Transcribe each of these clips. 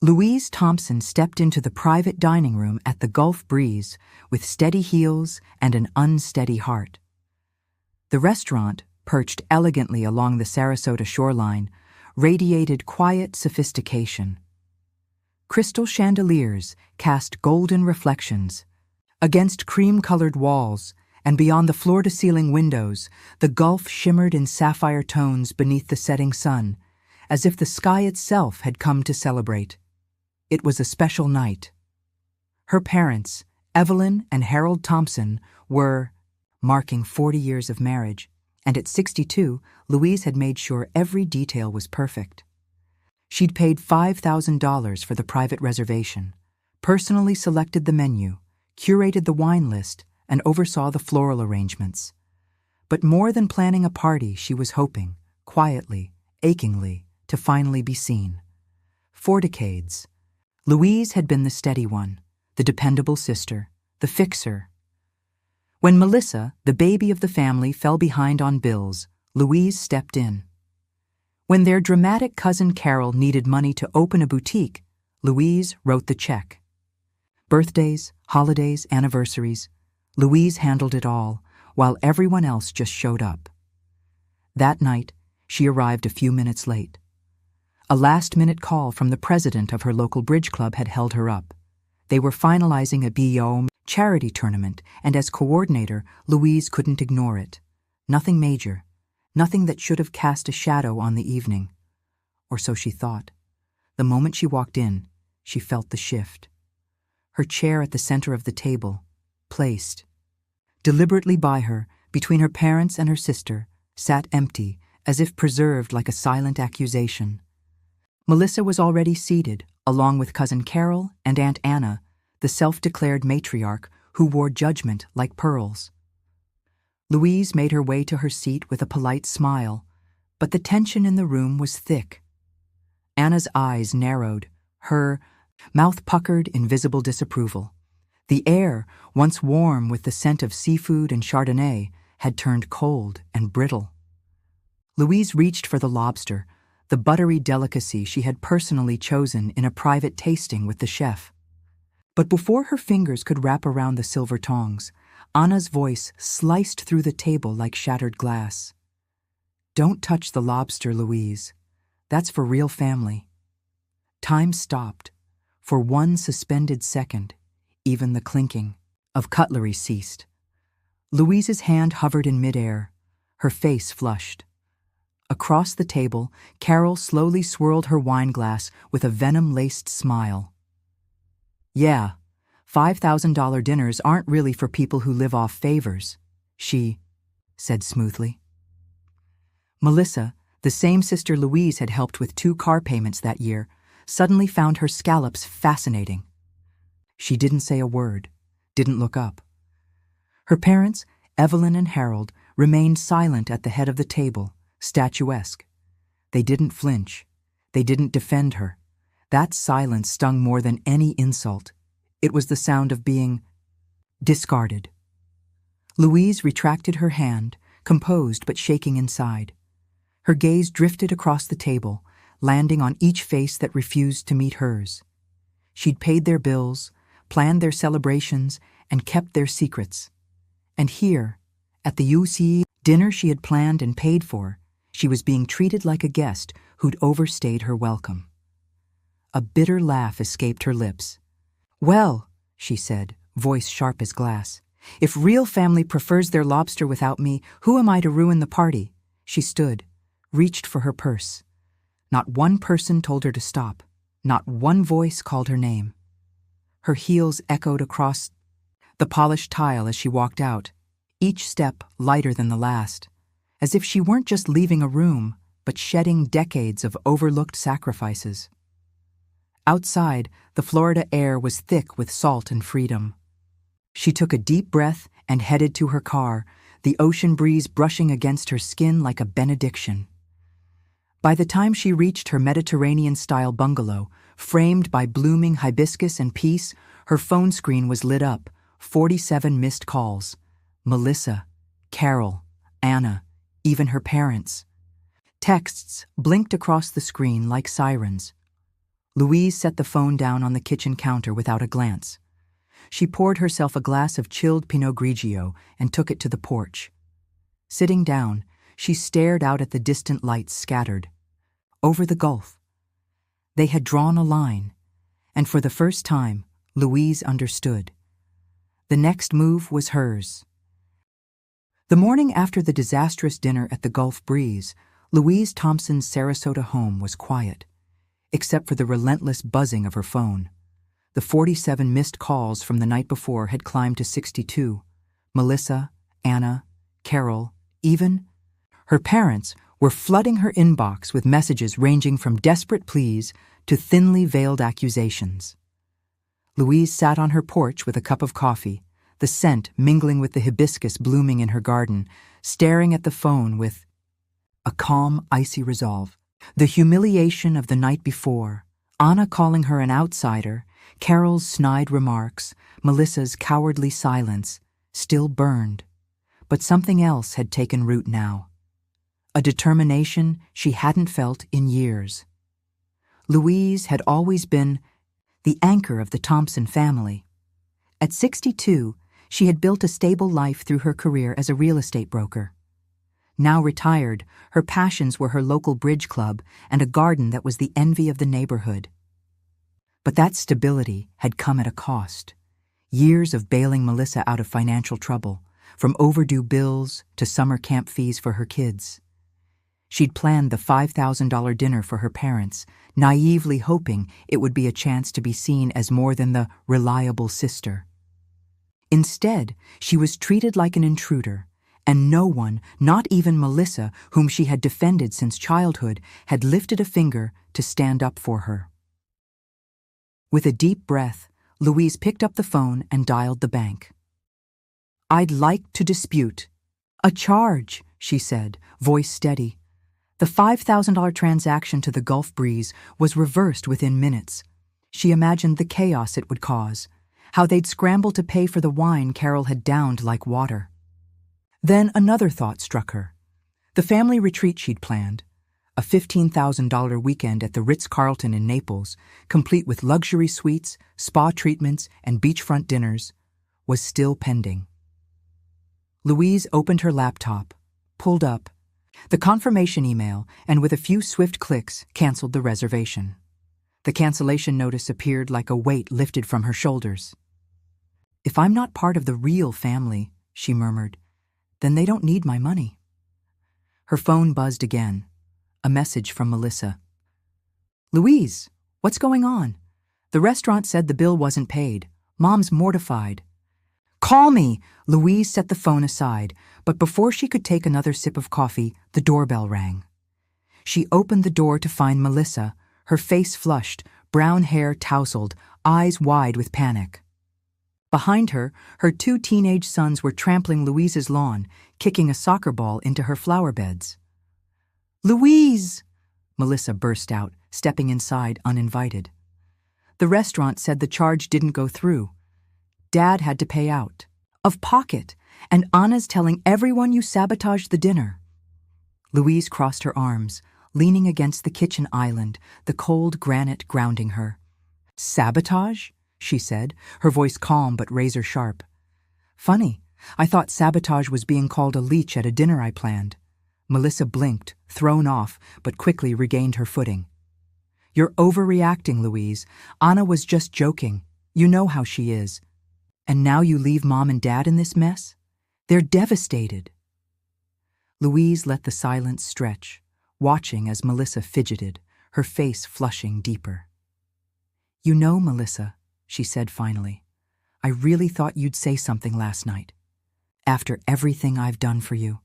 Louise Thompson stepped into the private dining room at the Gulf Breeze with steady heels and an unsteady heart. The restaurant, perched elegantly along the Sarasota shoreline, radiated quiet sophistication. Crystal chandeliers cast golden reflections. Against cream-colored walls and beyond the floor-to-ceiling windows, the Gulf shimmered in sapphire tones beneath the setting sun, as if the sky itself had come to celebrate. It was a special night. Her parents, Evelyn and Harold Thompson, were marking 40 years of marriage, and at 62, Louise had made sure every detail was perfect. She'd paid $5,000 for the private reservation, personally selected the menu, curated the wine list, and oversaw the floral arrangements. But more than planning a party, she was hoping, quietly, achingly, to finally be seen. For decades, Louise had been the steady one, the dependable sister, the fixer. When Melissa, the baby of the family, fell behind on bills, Louise stepped in. When their dramatic cousin Carol needed money to open a boutique, Louise wrote the check. Birthdays, holidays, anniversaries, Louise handled it all, while everyone else just showed up. That night, she arrived a few minutes late. A last-minute call from the president of her local bridge club had held her up. They were finalizing a BO charity tournament, and as coordinator, Louise couldn't ignore it. Nothing major, nothing that should have cast a shadow on the evening. Or so she thought. The moment she walked in, she felt the shift. Her chair at the center of the table, placed deliberately by her, between her parents and her sister, sat empty, as if preserved like a silent accusation. Melissa was already seated, along with Cousin Carol and Aunt Anna, the self-declared matriarch who wore judgment like pearls. Louise made her way to her seat with a polite smile, but the tension in the room was thick. Anna's eyes narrowed, her mouth puckered in visible disapproval. The air, once warm with the scent of seafood and Chardonnay, had turned cold and brittle. Louise reached for the lobster, the buttery delicacy she had personally chosen in a private tasting with the chef. But before her fingers could wrap around the silver tongs, Anna's voice sliced through the table like shattered glass. "Don't touch the lobster, Louise. That's for real family." Time stopped. For one suspended second, even the clinking of cutlery ceased. Louise's hand hovered in midair, her face flushed. Across the table, Carol slowly swirled her wineglass with a venom-laced smile. "Yeah, $5,000 dinners aren't really for people who live off favors," she said smoothly. Melissa, the same sister Louise had helped with 2 car payments that year, suddenly found her scallops fascinating. She didn't say a word, didn't look up. Her parents, Evelyn and Harold, remained silent at the head of the table, statuesque. They didn't flinch. They didn't defend her. That silence stung more than any insult. It was the sound of being discarded. Louise retracted her hand, composed but shaking inside. Her gaze drifted across the table, landing on each face that refused to meet hers. She'd paid their bills, planned their celebrations, and kept their secrets. And here, at the UC dinner she had planned and paid for, she was being treated like a guest who'd overstayed her welcome. A bitter laugh escaped her lips. "Well," she said, voice sharp as glass, "if real family prefers their lobster without me, who am I to ruin the party?" She stood, reached for her purse. Not one person told her to stop. Not one voice called her name. Her heels echoed across the polished tile as she walked out, each step lighter than the last, as if she weren't just leaving a room, but shedding decades of overlooked sacrifices. Outside, the Florida air was thick with salt and freedom. She took a deep breath and headed to her car, the ocean breeze brushing against her skin like a benediction. By the time she reached her Mediterranean-style bungalow, framed by blooming hibiscus and peace, her phone screen was lit up, 47 missed calls. Melissa, Carol, Anna, even her parents. Texts blinked across the screen like sirens. Louise set the phone down on the kitchen counter without a glance. She poured herself a glass of chilled Pinot Grigio and took it to the porch. Sitting down, she stared out at the distant lights scattered over the Gulf. They had drawn a line, and for the first time, Louise understood. The next move was hers. The morning after the disastrous dinner at the Gulf Breeze, Louise Thompson's Sarasota home was quiet, except for the relentless buzzing of her phone. The 47 missed calls from the night before had climbed to 62. Melissa, Anna, Carol, even her parents were flooding her inbox with messages ranging from desperate pleas to thinly veiled accusations. Louise sat on her porch with a cup of coffee, the scent mingling with the hibiscus blooming in her garden, staring at the phone with a calm, icy resolve. The humiliation of the night before, Anna calling her an outsider, Carol's snide remarks, Melissa's cowardly silence, still burned. But something else had taken root now. A determination she hadn't felt in years. Louise had always been the anchor of the Thompson family. At 62, she had built a stable life through her career as a real estate broker. Now retired, her passions were her local bridge club and a garden that was the envy of the neighborhood. But that stability had come at a cost. Years of bailing Melissa out of financial trouble, from overdue bills to summer camp fees for her kids. She'd planned the $5,000 dinner for her parents, naively hoping it would be a chance to be seen as more than the reliable sister. Instead, she was treated like an intruder, and no one, not even Melissa, whom she had defended since childhood, had lifted a finger to stand up for her. With a deep breath, Louise picked up the phone and dialed the bank. "I'd like to dispute." "A charge," she said, voice steady. The $5,000 transaction to the Gulf Breeze was reversed within minutes. She imagined the chaos it would cause, how they'd scramble to pay for the wine Carol had downed like water. Then another thought struck her. The family retreat she'd planned, a $15,000 weekend at the Ritz-Carlton in Naples, complete with luxury suites, spa treatments, and beachfront dinners, was still pending. Louise opened her laptop, pulled up the confirmation email, and with a few swift clicks, canceled the reservation. The cancellation notice appeared like a weight lifted from her shoulders. "If I'm not part of the real family," she murmured, "then they don't need my money." Her phone buzzed again. A message from Melissa. "Louise, what's going on? The restaurant said the bill wasn't paid. Mom's mortified." "Call me!" Louise set the phone aside, but before she could take another sip of coffee, the doorbell rang. She opened the door to find Melissa, her face flushed, brown hair tousled, eyes wide with panic. Behind her, her two teenage sons were trampling Louise's lawn, kicking a soccer ball into her flower beds. "Louise!" Melissa burst out, stepping inside uninvited. "The restaurant said the charge didn't go through. Dad had to pay out. Of pocket, and Anna's telling everyone you sabotaged the dinner." Louise crossed her arms, leaning against the kitchen island, the cold granite grounding her. "Sabotage?" she said, her voice calm but razor-sharp. "Funny, I thought sabotage was being called a leech at a dinner I planned." Melissa blinked, thrown off, but quickly regained her footing. "You're overreacting, Louise. Anna was just joking. You know how she is. And now you leave Mom and Dad in this mess? They're devastated." Louise let the silence stretch, watching as Melissa fidgeted, her face flushing deeper. "You know, Melissa," she said finally, "I really thought you'd say something last night, after everything I've done for you.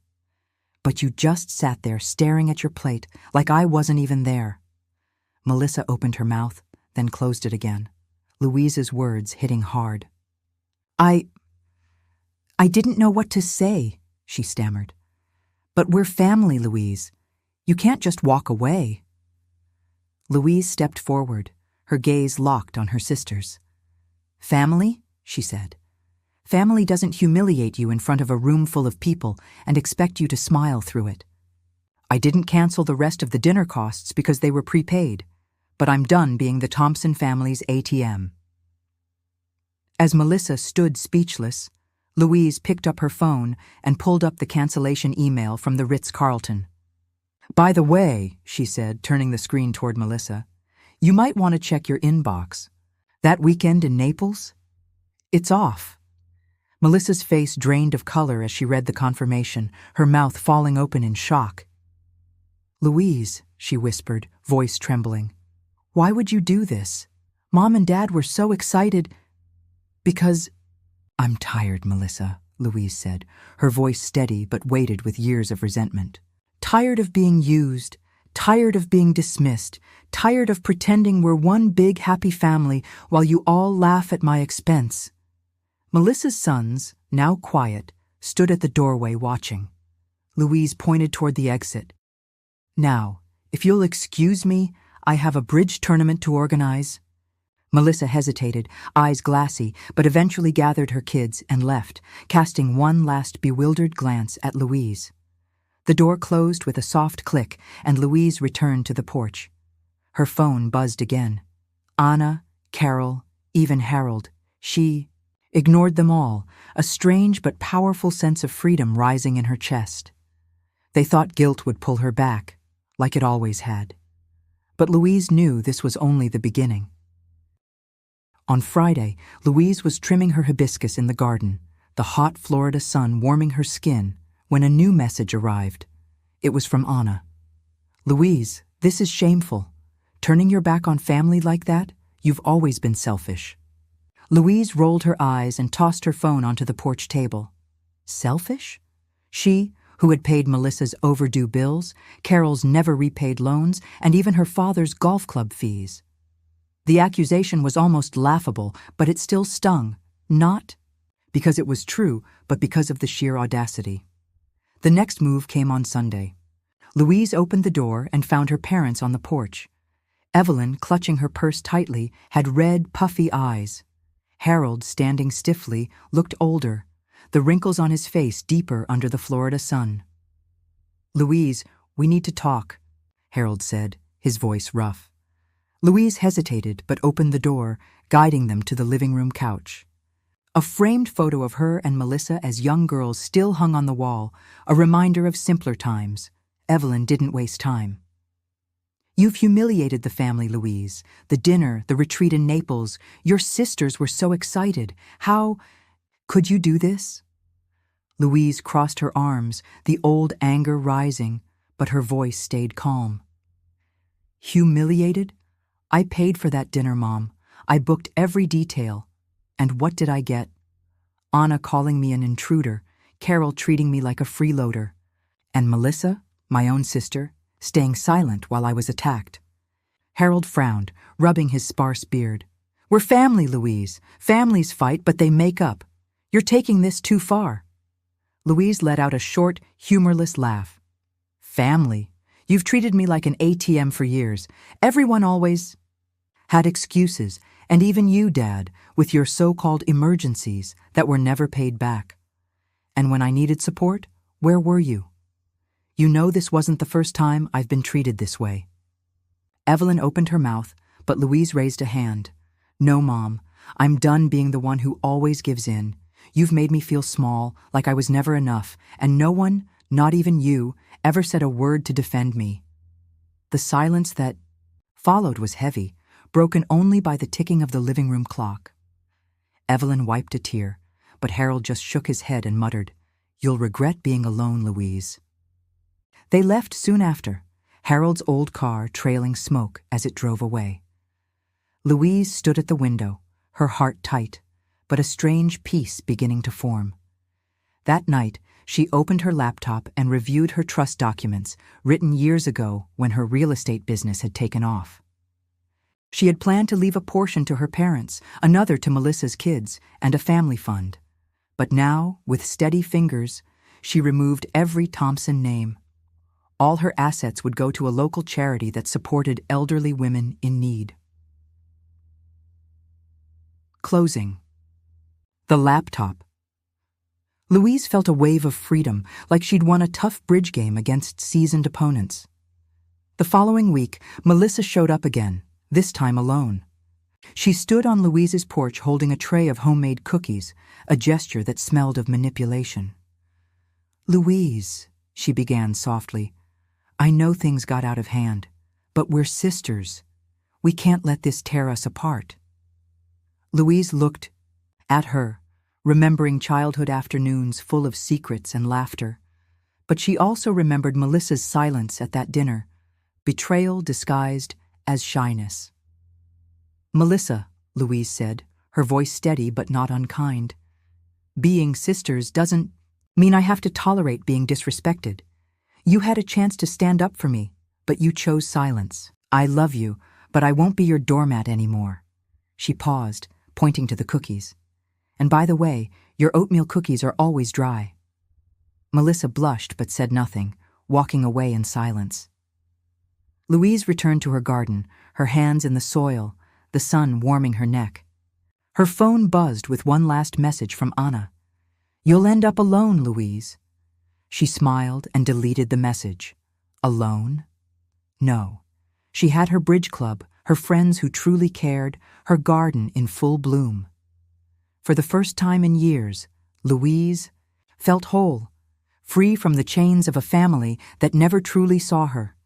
But you just sat there staring at your plate like I wasn't even there." Melissa opened her mouth, then closed it again, Louise's words hitting hard. I didn't know what to say," she stammered. "But we're family, Louise. You can't just walk away." Louise stepped forward, her gaze locked on her sister's. "Family?" she said. "Family doesn't humiliate you in front of a room full of people and expect you to smile through it. I didn't cancel the rest of the dinner costs because they were prepaid, but I'm done being the Thompson family's ATM. As Melissa stood speechless, Louise picked up her phone and pulled up the cancellation email from the Ritz-Carlton. "By the way," she said, turning the screen toward Melissa, "you might want to check your inbox. That weekend in Naples? It's off." Melissa's face drained of color as she read the confirmation, her mouth falling open in shock. "Louise," she whispered, voice trembling, "why would you do this? Mom and Dad were so excited." "Because—" "I'm tired, Melissa," Louise said, her voice steady but weighted with years of resentment. "Tired of being used, tired of being dismissed, tired of pretending we're one big happy family while you all laugh at my expense." Melissa's sons, now quiet, stood at the doorway watching. Louise pointed toward the exit. "Now, if you'll excuse me, I have a bridge tournament to organize." Melissa hesitated, eyes glassy, but eventually gathered her kids and left, casting one last bewildered glance at Louise. The door closed with a soft click, and Louise returned to the porch. Her phone buzzed again. Anna, Carol, even Harold. She ignored them all, a strange but powerful sense of freedom rising in her chest. They thought guilt would pull her back, like it always had. But Louise knew this was only the beginning. On Friday, Louise was trimming her hibiscus in the garden, the hot Florida sun warming her skin, when a new message arrived. It was from Anna. "Louise, this is shameful. Turning your back on family like that? You've always been selfish." Louise rolled her eyes and tossed her phone onto the porch table. Selfish? She, who had paid Melissa's overdue bills, Carol's never repaid loans, and even her father's golf club fees. The accusation was almost laughable, but it still stung, not because it was true, but because of the sheer audacity. The next move came on Sunday. Louise opened the door and found her parents on the porch. Evelyn, clutching her purse tightly, had red, puffy eyes. Harold, standing stiffly, looked older, the wrinkles on his face deeper under the Florida sun. "Louise, we need to talk," Harold said, his voice rough. Louise hesitated but opened the door, guiding them to the living room couch. A framed photo of her and Melissa as young girls still hung on the wall, a reminder of simpler times. Evelyn didn't waste time. "You've humiliated the family, Louise. The dinner, the retreat in Naples. Your sisters were so excited. How could you do this?" Louise crossed her arms, the old anger rising, but her voice stayed calm. "Humiliated? I paid for that dinner, Mom. I booked every detail. And what did I get? Anna calling me an intruder, Carol treating me like a freeloader, and Melissa, my own sister, staying silent while I was attacked." Harold frowned, rubbing his sparse beard. "We're family, Louise. Families fight, but they make up. You're taking this too far." Louise let out a short, humorless laugh. "Family? You've treated me like an ATM for years. Everyone always had excuses, and even you, Dad, with your so-called emergencies that were never paid back. And when I needed support, where were you? You know this wasn't the first time I've been treated this way." Evelyn opened her mouth, but Louise raised a hand. "No, Mom, I'm done being the one who always gives in. You've made me feel small, like I was never enough, and no one, not even you, ever said a word to defend me." The silence that followed was heavy, broken only by the ticking of the living room clock. Evelyn wiped a tear, but Harold just shook his head and muttered, "You'll regret being alone, Louise." They left soon after, Harold's old car trailing smoke as it drove away. Louise stood at the window, her heart tight, but a strange peace beginning to form. That night, she opened her laptop and reviewed her trust documents, written years ago when her real estate business had taken off. She had planned to leave a portion to her parents, another to Melissa's kids, and a family fund. But now, with steady fingers, she removed every Thompson name. All her assets would go to a local charity that supported elderly women in need. Closing. The laptop. Louise felt a wave of freedom, like she'd won a tough bridge game against seasoned opponents. The following week, Melissa showed up again, this time alone. She stood on Louise's porch holding a tray of homemade cookies, a gesture that smelled of manipulation. "Louise," she began softly, "I know things got out of hand, but we're sisters. We can't let this tear us apart." Louise looked at her, remembering childhood afternoons full of secrets and laughter. But she also remembered Melissa's silence at that dinner, betrayal disguised as shyness. "Melissa," Louise said, her voice steady but not unkind, "being sisters doesn't mean I have to tolerate being disrespected. You had a chance to stand up for me, but you chose silence. I love you, but I won't be your doormat anymore." She paused, pointing to the cookies. "And by the way, your oatmeal cookies are always dry." Melissa blushed but said nothing, walking away in silence. Louise returned to her garden, her hands in the soil, the sun warming her neck. Her phone buzzed with one last message from Anna. "You'll end up alone, Louise." She smiled and deleted the message. Alone? No. She had her bridge club, her friends who truly cared, her garden in full bloom. For the first time in years, Louise felt whole, free from the chains of a family that never truly saw her.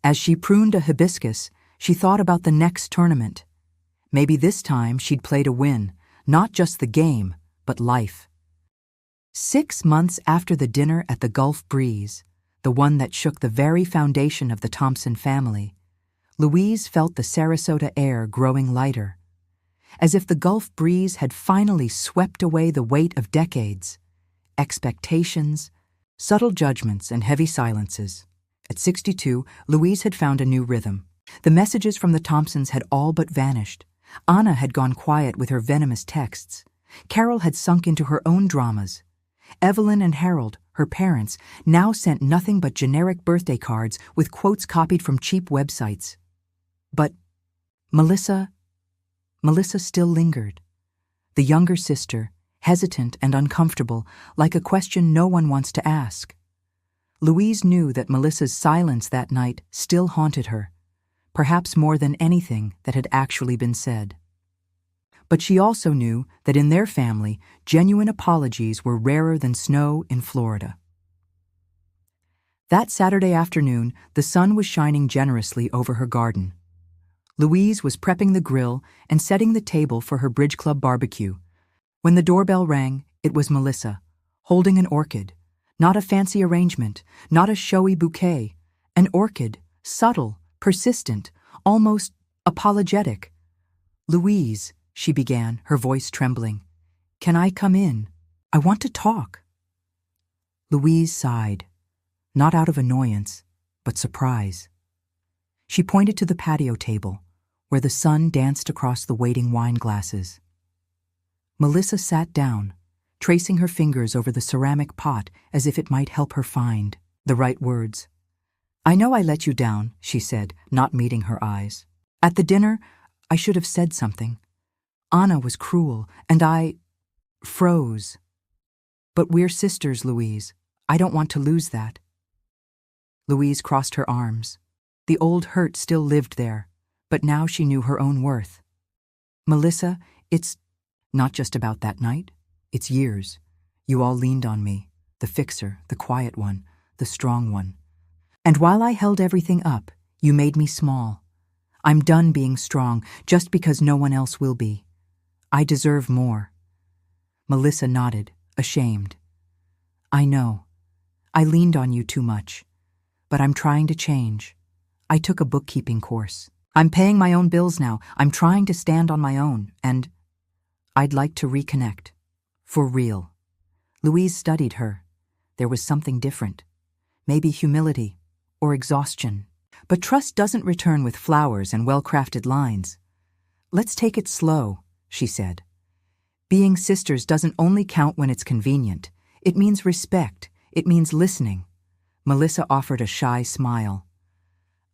As she pruned a hibiscus, she thought about the next tournament. Maybe this time she'd play to win, not just the game, but life. 6 months after the dinner at the Gulf Breeze, the one that shook the very foundation of the Thompson family, Louise felt the Sarasota air growing lighter, as if the Gulf Breeze had finally swept away the weight of decades, expectations, subtle judgments, and heavy silences. At 62, Louise had found a new rhythm. The messages from the Thompsons had all but vanished. Anna had gone quiet with her venomous texts. Carol had sunk into her own dramas. Evelyn and Harold, her parents, now sent nothing but generic birthday cards with quotes copied from cheap websites. But Melissa still lingered. The younger sister, hesitant and uncomfortable, like a question no one wants to ask. Louise knew that Melissa's silence that night still haunted her, perhaps more than anything that had actually been said. But she also knew that in their family, genuine apologies were rarer than snow in Florida. That Saturday afternoon, the sun was shining generously over her garden. Louise was prepping the grill and setting the table for her Bridge Club barbecue. When the doorbell rang, it was Melissa, holding an orchid. Not a fancy arrangement, not a showy bouquet. An orchid, subtle, persistent, almost apologetic. "Louise," she began, her voice trembling, "can I come in? I want to talk." Louise sighed, not out of annoyance, but surprise. She pointed to the patio table, where the sun danced across the waiting wine glasses. Melissa sat down, tracing her fingers over the ceramic pot as if it might help her find the right words. "I know I let you down," she said, not meeting her eyes. "At the dinner, I should have said something. Anna was cruel, and I froze. But we're sisters, Louise. I don't want to lose that." Louise crossed her arms. The old hurt still lived there, but now she knew her own worth. "Melissa, it's not just about that night. It's years. You all leaned on me, the fixer, the quiet one, the strong one. And while I held everything up, you made me small. I'm done being strong just because no one else will be. I deserve more." Melissa nodded, ashamed. "I know. I leaned on you too much. But I'm trying to change. I took a bookkeeping course. I'm paying my own bills now. I'm trying to stand on my own, and I'd like to reconnect. For real." Louise studied her. There was something different. Maybe humility or exhaustion. But trust doesn't return with flowers and well-crafted lines. "Let's take it slow," she said. "Being sisters doesn't only count when it's convenient. It means respect. It means listening." Melissa offered a shy smile.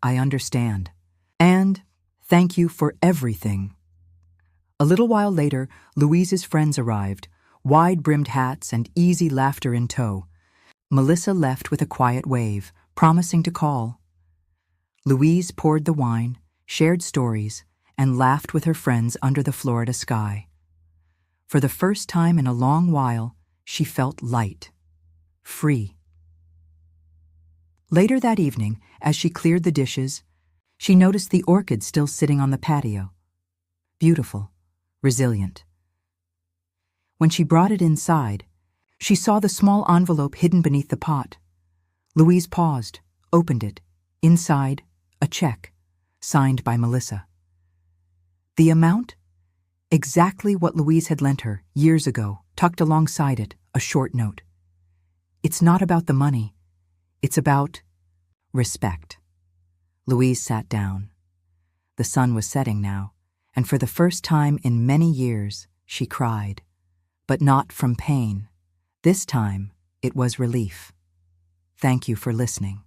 "I understand. And thank you for everything." A little while later, Louise's friends arrived, wide-brimmed hats and easy laughter in tow. Melissa left with a quiet wave, promising to call. Louise poured the wine, shared stories, and laughed with her friends under the Florida sky. For the first time in a long while, she felt light, free. Later that evening, as she cleared the dishes, she noticed the orchid still sitting on the patio. Beautiful, resilient. When she brought it inside, she saw the small envelope hidden beneath the pot. Louise paused, opened it. Inside, a check, signed by Melissa. The amount? Exactly what Louise had lent her years ago, tucked alongside it, a short note. It's not about the money. It's about respect. Louise sat down. The sun was setting now, and for the first time in many years, she cried. But not from pain. This time, it was relief. Thank you for listening.